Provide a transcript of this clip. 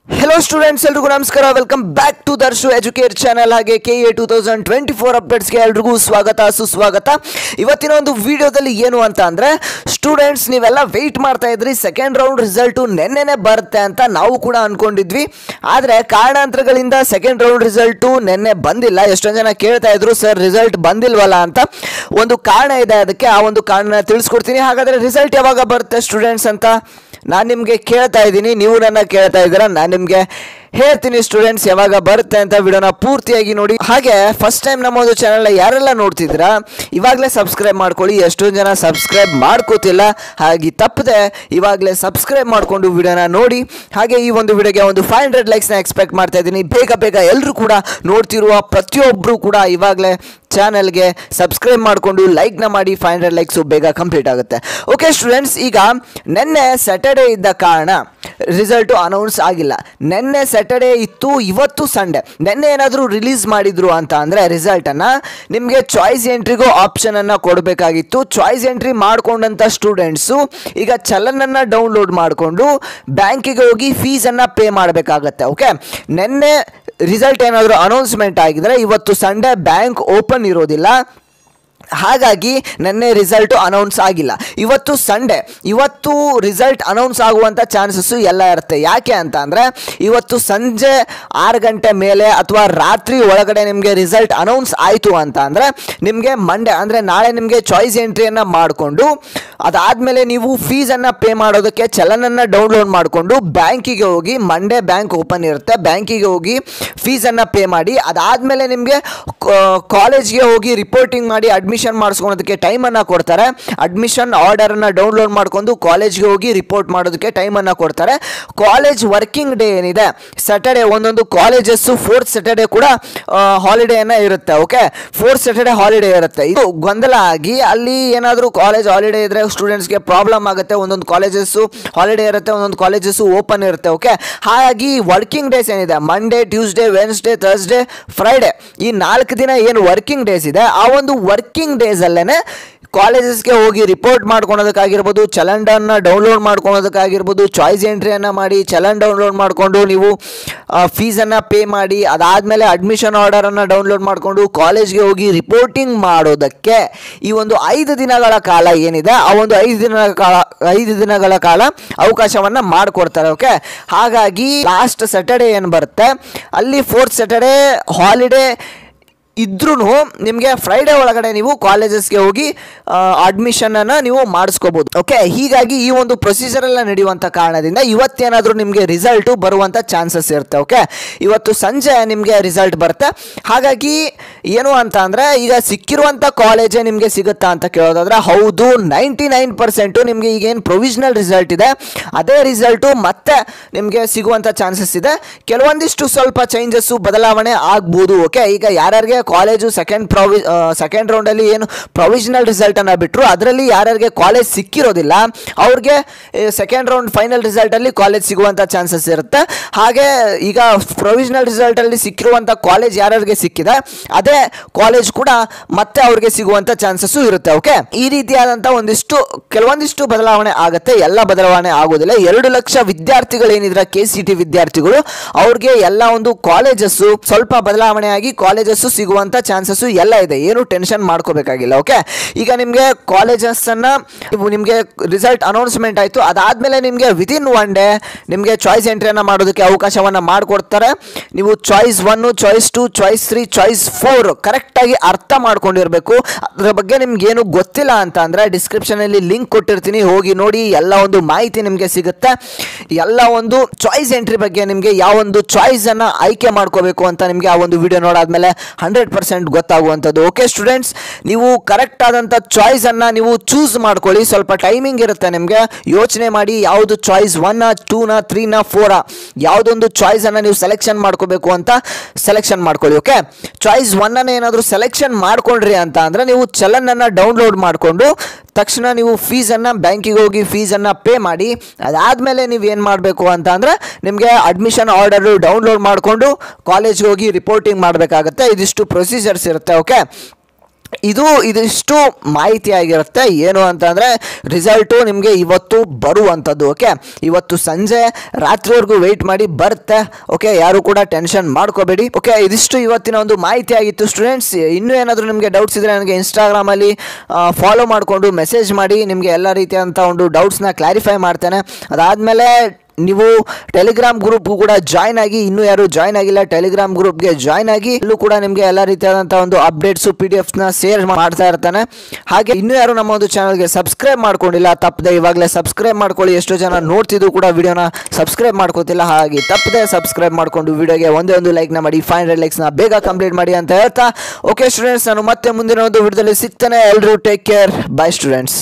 Hello students एल्रिಗೂ ನಮಸ್ಕಾರ welcome back to Darshu educate channel ಹಾಗೆ KA 2024 ಅಪ್ಡೇಟ್ಸ್ ಗೆ ಎಲ್ರಿಗೂ ಸ್ವಾಗತ ಸುಸ್ವಾಗತ। ಇವತ್ತಿನ ಒಂದು ವಿಡಿಯೋದಲ್ಲಿ ಏನು ಅಂತ ಅಂದ್ರೆ ಸ್ಟೂಡೆಂಟ್ಸ್ ನೀವೆಲ್ಲ ವೇಟ್ ಮಾಡ್ತಾ ಇದ್ರಿ ಸೆಕೆಂಡ್ ರೌಂಡ್ ರಿಸಲ್ಟ್ ನೆನ್ನೆನೇ ಬರುತ್ತೆ ಅಂತ ನಾವು ಕೂಡ ಅನ್ಕೊಂಡಿದ್ವಿ। ಆದ್ರೆ ಕಾರಣಾಂತರಗಳಿಂದ ಸೆಕೆಂಡ್ ರೌಂಡ್ ರಿಸಲ್ಟ್ ನೆನ್ನೆ ಬಂದಿಲ್ಲ। ಎಷ್ಟೊಂದು ಜನ ಕೇಳ್ತಾ ಇದ್ರು ಸರ್ ರಿಸಲ್ಟ್ ಬಂದಿಲ್ವಲ್ಲ ಅಂತ। ಒಂದು ಕಾರಣ ಇದೆ, ಅದಕ್ಕೆ ಆ ಒಂದು ಕಾರಣ ತಿಳಿಸ್ಕೊಡ್ತೀನಿ। ಹಾಗಾದ್ರೆ ರಿಸಲ್ಟ್ ಯಾವಾಗ ಬರುತ್ತೆ ಸ್ಟೂಡೆಂಟ್ಸ್ ಅಂತ ನಾನು ನಿಮಗೆ ಕೇಳ್ತಾ ಇದ್ದೀನಿ, ನೀವು ನನ್ನ ಕೇಳ್ತಾ ಇದ್ದೀರಾ, ನಾನು ನಿಮಗೆ ಹೇಳ್ತೀನಿ ಸ್ಟೂಡೆಂಟ್ಸ್ ಯಾವಾಗ ಬರುತ್ತೆ ಅಂತ। ವಿಡಿಯೋನ ಪೂರ್ತಿಯಾಗಿ ನೋಡಿ। ಹಾಗೆ ಫಸ್ಟ್ ಟೈಮ್ ನಮ್ಮ ಒಂದು ಚಾನಲ್ನ ಯಾರೆಲ್ಲ ನೋಡ್ತಿದ್ದೀರಾ ಇವಾಗಲೇ ಸಬ್ಸ್ಕ್ರೈಬ್ ಮಾಡ್ಕೊಳ್ಳಿ। ಎಷ್ಟೊಂದು ಜನ ಸಬ್ಸ್ಕ್ರೈಬ್ ಮಾಡ್ಕೋತಿಲ್ಲ, ಹಾಗೆ ತಪ್ಪದೆ ಇವಾಗಲೇ ಸಬ್ಸ್ಕ್ರೈಬ್ ಮಾಡಿಕೊಂಡು ವಿಡಿಯೋನ ನೋಡಿ। ಹಾಗೆ ಈ ಒಂದು ವಿಡಿಯೋಗೆ ಒಂದು 500 ಲೈಕ್ಸ್ನ ಎಕ್ಸ್ಪೆಕ್ಟ್ ಮಾಡ್ತಾ ಇದ್ದೀನಿ। ಬೇಗ ಎಲ್ಲರೂ ಕೂಡ ನೋಡ್ತಿರುವ ಪ್ರತಿಯೊಬ್ಬರು ಕೂಡ ಇವಾಗಲೇ ಚಾನಲ್ಗೆ ಸಬ್ಸ್ಕ್ರೈಬ್ ಮಾಡಿಕೊಂಡು ಲೈಕ್ನ ಮಾಡಿ, 500 ಲೈಕ್ಸು ಬೇಗ ಕಂಪ್ಲೀಟ್ ಆಗುತ್ತೆ। ಓಕೆ ಸ್ಟೂಡೆಂಟ್ಸ್, ಈಗ ನಿನ್ನೆ ಸ್ಯಾಟರ್ಡೇ ಇದ್ದ ಕಾರಣ ರಿಸಲ್ಟು ಅನೌನ್ಸ್ ಆಗಿಲ್ಲ। ನಿನ್ನೆ ಸ್ಯಾಟರ್ಡೇ ಇತ್ತು, ಇವತ್ತು ಸಂಡೇ। ನಿನ್ನೆ ಏನಾದರೂ ರಿಲೀಸ್ ಮಾಡಿದ್ರು ಅಂತ ಅಂದರೆ ರಿಸಲ್ಟನ್ನು ನಿಮಗೆ ಚಾಯ್ಸ್ ಎಂಟ್ರಿಗೂ ಆಪ್ಷನನ್ನು ಕೊಡಬೇಕಾಗಿತ್ತು। ಚಾಯ್ಸ್ ಎಂಟ್ರಿ ಮಾಡ್ಕೊಂಡಂಥ ಸ್ಟೂಡೆಂಟ್ಸು ಈಗ ಚಲನನ್ನು ಡೌನ್ಲೋಡ್ ಮಾಡಿಕೊಂಡು ಬ್ಯಾಂಕಿಗೆ ಹೋಗಿ ಫೀಸನ್ನು ಪೇ ಮಾಡಬೇಕಾಗತ್ತೆ। ಓಕೆ, ನಿನ್ನೆ ರಿಸಲ್ಟ್ ಏನಾದರೂ ಅನೌನ್ಸ್ಮೆಂಟ್ ಆಗಿದ್ರೆ ಇವತ್ತು ಸಂಡೇ ಬ್ಯಾಂಕ್ ಓಪನ್ ಇರೋದಿಲ್ಲ, ಹಾಗಾಗಿ ನಿನ್ನೆ ರಿಸಲ್ಟು ಅನೌನ್ಸ್ ಆಗಿಲ್ಲ। ಇವತ್ತು ಸಂಡೇ, ಇವತ್ತು ರಿಸಲ್ಟ್ ಅನೌನ್ಸ್ ಆಗುವಂಥ ಚಾನ್ಸಸ್ಸು ಎಲ್ಲ ಇರುತ್ತೆ। ಯಾಕೆ ಅಂತ ಅಂದರೆ ಇವತ್ತು ಸಂಜೆ 6 ಗಂಟೆ ಮೇಲೆ ಅಥವಾ ರಾತ್ರಿ ಒಳಗಡೆ ನಿಮಗೆ ರಿಸಲ್ಟ್ ಅನೌನ್ಸ್ ಆಯಿತು ಅಂತ ಅಂದರೆ ನಿಮಗೆ ಮಂಡೇ ಅಂದರೆ ನಾಳೆ ನಿಮಗೆ ಚಾಯ್ಸ್ ಎಂಟ್ರಿಯನ್ನು ಮಾಡಿಕೊಂಡು ಅದಾದಮೇಲೆ ನೀವು ಫೀಸನ್ನು ಪೇ ಮಾಡೋದಕ್ಕೆ ಚಲನನ್ನು ಡೌನ್ಲೋಡ್ ಮಾಡಿಕೊಂಡು ಬ್ಯಾಂಕಿಗೆ ಹೋಗಿ, ಮಂಡೇ ಬ್ಯಾಂಕ್ ಓಪನ್ ಇರುತ್ತೆ, ಬ್ಯಾಂಕಿಗೆ ಹೋಗಿ ಫೀಸನ್ನು ಪೇ ಮಾಡಿ ಅದಾದಮೇಲೆ ನಿಮಗೆ ಕಾಲೇಜ್ಗೆ ಹೋಗಿ ರಿಪೋರ್ಟಿಂಗ್ ಮಾಡಿ ಅಡ್ಮಿಷನ್ ಮಾಡಿಸ್ಕೊಳೋದಕ್ಕೆ ಟೈಮನ್ನು ಕೊಡ್ತಾರೆ। ಅಡ್ಮಿಷನ್ ಆರ್ಡರನ್ನು ಡೌನ್ಲೋಡ್ ಮಾಡ್ಕೊಂಡು ಕಾಲೇಜ್ಗೆ ಹೋಗಿ ರಿಪೋರ್ಟ್ ಮಾಡೋದಕ್ಕೆ ಟೈಮನ್ನು ಕೊಡ್ತಾರೆ। ಕಾಲೇಜ್ ವರ್ಕಿಂಗ್ ಡೇ ಏನಿದೆ ಸ್ಯಾಟರ್ಡೇ, ಒಂದೊಂದು ಕಾಲೇಜಸ್ಸು 4th ಸ್ಯಾಟರ್ಡೇ ಕೂಡ ಹಾಲಿಡೇಯನ್ನು ಇರುತ್ತೆ। ಓಕೆ, 4th ಸ್ಯಾಟರ್ಡೇ ಹಾಲಿಡೇ ಇರುತ್ತೆ। ಇದು ಗೊಂದಲ ಆಗಿ ಅಲ್ಲಿ ಏನಾದರೂ ಕಾಲೇಜ್ ಹಾಲಿಡೇ ಇದ್ದರೆ ಸ್ಟೂಡೆಂಟ್ಸ್ಗೆ ಪ್ರಾಬ್ಲಮ್ ಆಗುತ್ತೆ। ಒಂದೊಂದು ಕಾಲೇಜಸ್ಸು ಹಾಲಿಡೇ ಇರುತ್ತೆ, ಒಂದೊಂದು ಕಾಲೇಜಸ್ಸು ಓಪನ್ ಇರುತ್ತೆ। ಓಕೆ, ಹಾಗಾಗಿ ವರ್ಕಿಂಗ್ ಡೇಸ್ ಏನಿದೆ Monday, Tuesday, Wednesday, Thursday, Friday, ಈ 4 ದಿನ ಏನು ವರ್ಕಿಂಗ್ ಡೇಸ್ ಇದೆ ಆ ಒಂದು ವರ್ಕಿಂಗ್ ಡೇಸ್ ಅಲ್ಲೇನೆ ಕಾಲೇಜಸ್ಗೆ ಹೋಗಿ ರಿಪೋರ್ಟ್ ಮಾಡ್ಕೊಳೋದಕ್ಕಾಗಿರ್ಬೋದು, ಚಲನನ್ನು ಡೌನ್ಲೋಡ್ ಮಾಡ್ಕೊಳೋದಕ್ಕಾಗಿರ್ಬೋದು, ಚಾಯ್ಸ್ ಎಂಟ್ರಿಯನ್ನು ಮಾಡಿ ಚಲನ್ ಡೌನ್ಲೋಡ್ ಮಾಡಿಕೊಂಡು ನೀವು ಫೀಸನ್ನು ಪೇ ಮಾಡಿ ಅದಾದಮೇಲೆ ಅಡ್ಮಿಷನ್ ಆರ್ಡರನ್ನು ಡೌನ್ಲೋಡ್ ಮಾಡಿಕೊಂಡು ಕಾಲೇಜ್ಗೆ ಹೋಗಿ ರಿಪೋರ್ಟಿಂಗ್ ಮಾಡೋದಕ್ಕೆ ಈ ಒಂದು 5 ದಿನಗಳ ಕಾಲ ಏನಿದೆ ಆ ಒಂದು 5 ದಿನಗಳ ಕಾಲ ಅವಕಾಶವನ್ನು ಮಾಡಿಕೊಡ್ತಾರೆ। ಓಕೆ, ಹಾಗಾಗಿ ಲಾಸ್ಟ್ ಸ್ಯಾಟರ್ಡೇ ಏನು ಬರುತ್ತೆ ಅಲ್ಲಿ 4th ಸ್ಯಾಟರ್ಡೇ ಹಾಲಿಡೇ ಇದ್ರೂ ನಿಮಗೆ ಫ್ರೈಡೇ ಒಳಗಡೆ ನೀವು ಕಾಲೇಜಸ್ಗೆ ಹೋಗಿ ಅಡ್ಮಿಷನನ್ನು ನೀವು ಮಾಡಿಸ್ಕೋಬೋದು। ಓಕೆ, ಹೀಗಾಗಿ ಈ ಒಂದು ಪ್ರೊಸೀಜರೆಲ್ಲ ನಡೆಯುವಂಥ ಕಾರಣದಿಂದ ಇವತ್ತೇನಾದರೂ ನಿಮಗೆ ರಿಸಲ್ಟು ಬರುವಂಥ ಚಾನ್ಸಸ್ ಇರುತ್ತೆ। ಓಕೆ, ಇವತ್ತು ಸಂಜೆ ನಿಮಗೆ ರಿಸಲ್ಟ್ ಬರುತ್ತೆ। ಹಾಗಾಗಿ ಏನು ಅಂತ ಅಂದರೆ ಈಗ ಸಿಕ್ಕಿರುವಂಥ ಕಾಲೇಜೇ ನಿಮಗೆ ಸಿಗುತ್ತಾ ಅಂತ ಕೇಳೋದಾದರೆ ಹೌದು, 99% ನಿಮಗೆ ಈಗೇನು ಪ್ರೊವಿಷನಲ್ ರಿಸಲ್ಟ್ ಇದೆ ಅದೇ ರಿಸಲ್ಟು ಮತ್ತೆ ನಿಮಗೆ ಸಿಗುವಂಥ ಚಾನ್ಸಸ್ ಇದೆ। ಕೆಲವೊಂದಿಷ್ಟು ಸ್ವಲ್ಪ ಚೇಂಜಸ್ಸು ಬದಲಾವಣೆ ಆಗ್ಬೋದು। ಓಕೆ, ಈಗ ಯಾರ್ಯಾರಿಗೆ ಕಾಲೇಜು ಸೆಕೆಂಡ್ ರೌಂಡಲ್ಲಿ ಏನು ಪ್ರೊವಿಷನಲ್ ರಿಸಲ್ಟನ್ನು ಬಿಟ್ಟರು ಅದರಲ್ಲಿ ಯಾರ್ಯಾರಿಗೆ ಕಾಲೇಜ್ ಸಿಕ್ಕಿರೋದಿಲ್ಲ ಅವ್ರಿಗೆ ಸೆಕೆಂಡ್ ರೌಂಡ್ ಫೈನಲ್ ರಿಸಲ್ಟಲ್ಲಿ ಕಾಲೇಜ್ ಸಿಗುವಂಥ ಚಾನ್ಸಸ್ ಇರುತ್ತೆ। ಹಾಗೆ ಈಗ ಪ್ರೊವಿಷನಲ್ ರಿಸಲ್ಟಲ್ಲಿ ಸಿಕ್ಕಿರುವಂಥ ಕಾಲೇಜ್ ಯಾರ್ಯಾರಿಗೆ ಸಿಕ್ಕಿದೆ ಅದೇ ಕಾಲೇಜ್ ಕೂಡ ಮತ್ತೆ ಅವ್ರಿಗೆ ಸಿಗುವಂಥ ಚಾನ್ಸಸ್ಸು ಇರುತ್ತೆ। ಓಕೆ, ಈ ರೀತಿಯಾದಂಥ ಕೆಲವೊಂದಿಷ್ಟು ಬದಲಾವಣೆ ಆಗುತ್ತೆ, ಎಲ್ಲ ಬದಲಾವಣೆ ಆಗೋದಿಲ್ಲ। 2 ಲಕ್ಷ ವಿದ್ಯಾರ್ಥಿಗಳೇನಿದ್ರೆ KCET ವಿದ್ಯಾರ್ಥಿಗಳು ಅವ್ರಿಗೆ ಎಲ್ಲ ಒಂದು ಕಾಲೇಜಸ್ಸು ಸ್ವಲ್ಪ ಬದಲಾವಣೆ ಆಗಿ ಕಾಲೇಜಸ್ಸು ಸಿಗುವಂಥ ಚಾನ್ಸಸ್ ಎಲ್ಲ ಇದೆ, ಏನು ಟೆನ್ಷನ್ ಮಾಡ್ಕೋಬೇಕಾಗಿಲ್ಲ। ಓಕೆ, ಈಗ ನಿಮಗೆ ಕಾಲೇಜಸ್ಸನ್ನು ನಿಮಗೆ ರಿಸಲ್ಟ್ ಅನೌನ್ಸ್ಮೆಂಟ್ ಆಯಿತು, ಅದಾದಮೇಲೆ ನಿಮಗೆ ವಿತಿನ್ 1 ಡೇ ನಿಮಗೆ ಚಾಯ್ಸ್ ಎಂಟ್ರಿಯನ್ನು ಮಾಡೋದಕ್ಕೆ ಅವಕಾಶವನ್ನು ಮಾಡಿಕೊಡ್ತಾರೆ। ನೀವು ಚಾಯ್ಸ್ 1, ಚಾಯ್ಸ್ 2, ಚಾಯ್ಸ್ 3, ಚಾಯ್ಸ್ 4 ಕರೆಕ್ಟಾಗಿ ಅರ್ಥ ಮಾಡ್ಕೊಂಡಿರಬೇಕು। ಅದರ ಬಗ್ಗೆ ನಿಮ್ಗೇನು ಗೊತ್ತಿಲ್ಲ ಅಂತ ಅಂದರೆ ಡಿಸ್ಕ್ರಿಪ್ಷನಲ್ಲಿ ಲಿಂಕ್ ಕೊಟ್ಟಿರ್ತೀನಿ, ಹೋಗಿ ನೋಡಿ, ಎಲ್ಲ ಒಂದು ಮಾಹಿತಿ ನಿಮಗೆ ಸಿಗುತ್ತೆ। ಎಲ್ಲ ಒಂದು ಚಾಯ್ಸ್ ಎಂಟ್ರಿ ಬಗ್ಗೆ ನಿಮಗೆ ಯಾವ ಒಂದು ಚಾಯ್ಸನ್ನು ಆಯ್ಕೆ ಮಾಡ್ಕೋಬೇಕು ಅಂತ ನಿಮಗೆ ಆ ಒಂದು ವಿಡಿಯೋ ನೋಡಾದ್ಮೇಲೆ 100% ಗೊತ್ತಾಗುವಂಥದ್ದು। ಓಕೆ ಸ್ಟೂಡೆಂಟ್ಸ್, ನೀವು ಕರೆಕ್ಟ್ ಆದಂಥ ಚಾಯ್ಸನ್ನು ನೀವು ಚೂಸ್ ಮಾಡ್ಕೊಳ್ಳಿ, ಸ್ವಲ್ಪ ಟೈಮಿಂಗ್ ಇರುತ್ತೆ ನಿಮಗೆ, ಯೋಚನೆ ಮಾಡಿ ಯಾವುದು ಚಾಯ್ಸ್ 1, 2, 3, 4 ಯಾವುದೊಂದು ಚಾಯ್ಸನ್ನು ನೀವು ಸೆಲೆಕ್ಷನ್ ಮಾಡ್ಕೋಬೇಕು ಅಂತ ಸೆಲೆಕ್ಷನ್ ಮಾಡ್ಕೊಳ್ಳಿ। ಓಕೆ, ಚಾಯ್ಸ್ 1 ಏನಾದರೂ ಸೆಲೆಕ್ಷನ್ ಮಾಡ್ಕೊಂಡ್ರಿ ಅಂತ ಅಂದರೆ ನೀವು ಚಲನನ್ನು ಡೌನ್ಲೋಡ್ ಮಾಡಿಕೊಂಡು ತಕ್ಷಣ ನೀವು ಫೀಸನ್ನು ಬ್ಯಾಂಕಿಗೆ ಹೋಗಿ ಫೀಸನ್ನು ಪೇ ಮಾಡಿ ಅದಾದಮೇಲೆ ನೀವು ಏನು ಮಾಡಬೇಕು ಅಂತ ಅಂದರೆ ನಿಮಗೆ ಅಡ್ಮಿಷನ್ ಆರ್ಡರು ಡೌನ್ಲೋಡ್ ಮಾಡಿಕೊಂಡು ಕಾಲೇಜ್ಗೆ ಹೋಗಿ ರಿಪೋರ್ಟಿಂಗ್ ಮಾಡಬೇಕಾಗುತ್ತೆ। ಇದಿಷ್ಟು ಪ್ರೊಸೀಜರ್ಸ್ ಇರುತ್ತೆ। ಓಕೆ, ಇದಿಷ್ಟು ಮಾಹಿತಿ ಆಗಿರುತ್ತೆ. ಏನು ಅಂತಂದರೆ ರಿಸಲ್ಟು ನಿಮಗೆ ಇವತ್ತು ಬರುವಂಥದ್ದು. ಓಕೆ, ಇವತ್ತು ಸಂಜೆ ರಾತ್ರಿವರೆಗೂ ವೆಯ್ಟ್ ಮಾಡಿ ಬರುತ್ತೆ. ಓಕೆ, ಯಾರು ಕೂಡ ಟೆನ್ಷನ್ ಮಾಡ್ಕೋಬೇಡಿ. ಓಕೆ, ಇದಿಷ್ಟು ಇವತ್ತಿನ ಒಂದು ಮಾಹಿತಿ ಆಗಿತ್ತು ಸ್ಟೂಡೆಂಟ್ಸ್. ಇನ್ನೂ ಏನಾದರೂ ನಿಮಗೆ ಡೌಟ್ಸ್ ಇದ್ದರೆ ನನಗೆ ಇನ್ಸ್ಟಾಗ್ರಾಮಲ್ಲಿ ಫಾಲೋ ಮಾಡಿಕೊಂಡು ಮೆಸೇಜ್ ಮಾಡಿ, ನಿಮಗೆ ಎಲ್ಲ ರೀತಿಯಾದಂಥ ಒಂದು ಡೌಟ್ಸ್ನ ಕ್ಲಾರಿಫೈ ಮಾಡ್ತೇನೆ. ಅದಾದಮೇಲೆ ನೀವು ಟೆಲಿಗ್ರಾಮ್ ಗ್ರೂಪ್ಗೂ ಕೂಡ ಜಾಯ್ನ್ ಆಗಿ, ಇನ್ನೂ ಯಾರು ಜಾಯ್ನ್ ಆಗಿಲ್ಲ ಟೆಲಿಗ್ರಾಮ್ ಗ್ರೂಪ್ಗೆ ಜಾಯ್ನ್ ಆಗಿ, ಇಲ್ಲೂ ಕೂಡ ನಿಮಗೆ ಎಲ್ಲ ರೀತಿಯಾದಂಥ ಒಂದು ಅಪ್ಡೇಟ್ಸು PDFsನ ಶೇರ್ ಮಾಡ್ತಾ ಇರ್ತಾನೆ. ಹಾಗೆ ಇನ್ನೂ ಯಾರು ನಮ್ಮ ಒಂದು ಚಾನಲ್ಗೆ ಸಬ್ಸ್ಕ್ರೈಬ್ ಮಾಡ್ಕೊಂಡಿಲ್ಲ ತಪ್ಪದೆ ಇವಾಗಲೇ ಸಬ್ಸ್ಕ್ರೈಬ್ ಮಾಡ್ಕೊಳ್ಳಿ. ಎಷ್ಟೋ ಜನ ನೋಡ್ತಿದ್ದು ಕೂಡ ವಿಡಿಯೋನ ಸಬ್ಸ್ಕ್ರೈಬ್ ಮಾಡ್ಕೋತಿಲ್ಲ. ಹಾಗೆ ತಪ್ಪದೆ ಸಬ್ಸ್ಕ್ರೈಬ್ ಮಾಡಿಕೊಂಡು ವಿಡಿಯೋಗೆ ಒಂದು ಲೈಕ್ನ ಮಾಡಿ, 500 ಲೈಕ್ಸ್ನ ಬೇಗ ಕಂಪ್ಲೀಟ್ ಮಾಡಿ ಅಂತ ಹೇಳ್ತಾ, ಓಕೆ ಸ್ಟೂಡೆಂಟ್ಸ್, ನಾನು ಮತ್ತೆ ಮುಂದಿನ ಒಂದು ವಿಡಿಯೋದಲ್ಲಿ ಸಿಗ್ತೇನೆ. ಎಲ್ಲರೂ ಟೇಕ್ ಕೇರ್, ಬೈ ಸ್ಟೂಡೆಂಟ್ಸ್.